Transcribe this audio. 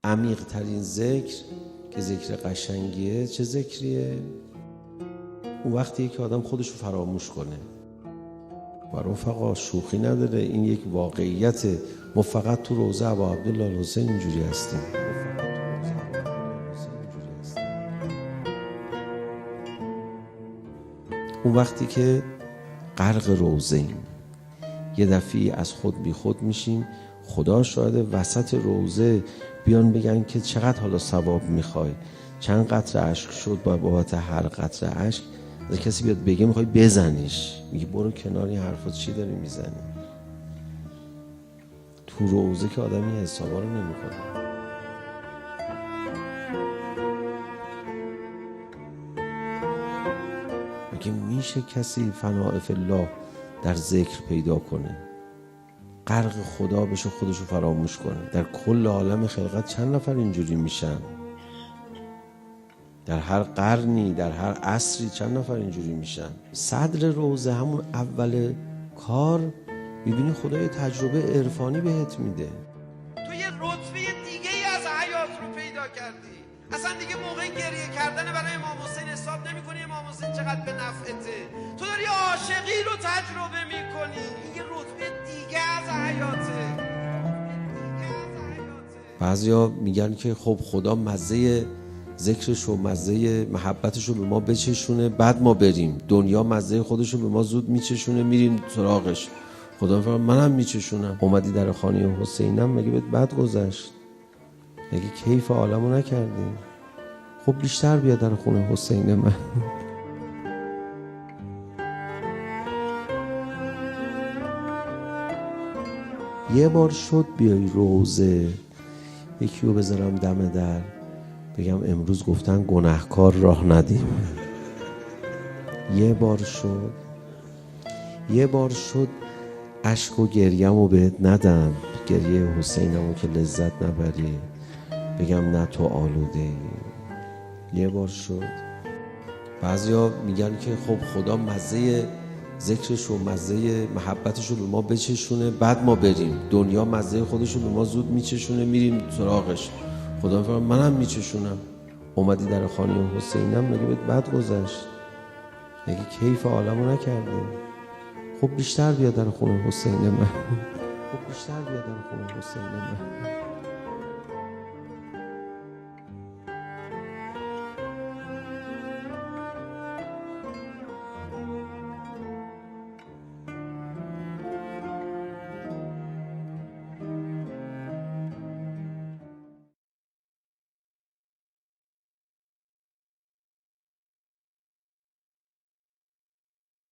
عمیق ترین ذکر که ذکر قشنگیه چه ذکریه؟ اون وقتیه که آدم خودشو فراموش کنه. و رفقا شوخی نداره، این یک واقعیت. ما فقط تو روضه ابا عبدالله الحسین اینجوری هستیم. اون وقتی که غرق روضه‌ایم، یه دفعی از خود بی خود میشیم. خدا شاید وسط روضه بیان بگن که چقدر حالا ثواب میخوای، چند قطره اشک شد با بابت هر قطره اشک. از کسی بیاد بگه میخوای بزنیش، میگه برو کنار، این حرفا چی داری میزنی؟ تو روضه که آدم این حسابا رو نمیکنه. میگه میشه کسی فناء فی الله در ذکر پیدا کنه، غرق خدا بشه، خودشو فراموش کنه؟ در کل عالم خلقت چند نفر اینجوری میشن؟ در هر قرنی، در هر عصری چند نفر اینجوری میشن؟ صدر روضه همون اول کار میبینی خدا یه تجربه عرفانی بهت میده. تو یه رتبه دیگه ای از حیات رو پیدا کردی. اصلا دیگه موقع گریه کردن برای امام حسین حساب نمی‌کنی امام حسین چقدر به نفعته. تو داری عاشقی رو تجربه می‌کنی. این یه رتبه دیگه از حیاته. بعضیا میگن که خب خدا مزه ذکرش و مزه محبتش رو به ما بچشونه بعد ما بریم. دنیا مزه خودش رو به ما زود میچشونه میریم سراغش. خدا میفرماید منم میچشونم. اومدی در خانه حسینم، مگه بهت بد گذشت؟ مگه کیف عالمو نکردی؟ خب بیشتر بیا در خونه حسین من. یه بار شد بیای روضه، یکی رو بذارم دم در بگم امروز گفتن گناهکار راه ندیم. یه بار شد اشک و گریه‌مو بهت ندم، گریه حسینمو که لذت نبری، بگم نه تو آلوده ای. یه بار شد. بعضیا میگن که خب خدا مزه ذکرش و مزه محبتش رو به ما بچشونه بعد ما بریم. دنیا مزه خودش رو به ما زود میچشونه میریم سراغش. خدا میفرماید منم میچشونم. اومدی در خانه حسینم، مگه بهت بد گذشت؟ مگه کیف عالمو نکردی؟ خب بیشتر بیا در خونه حسین من.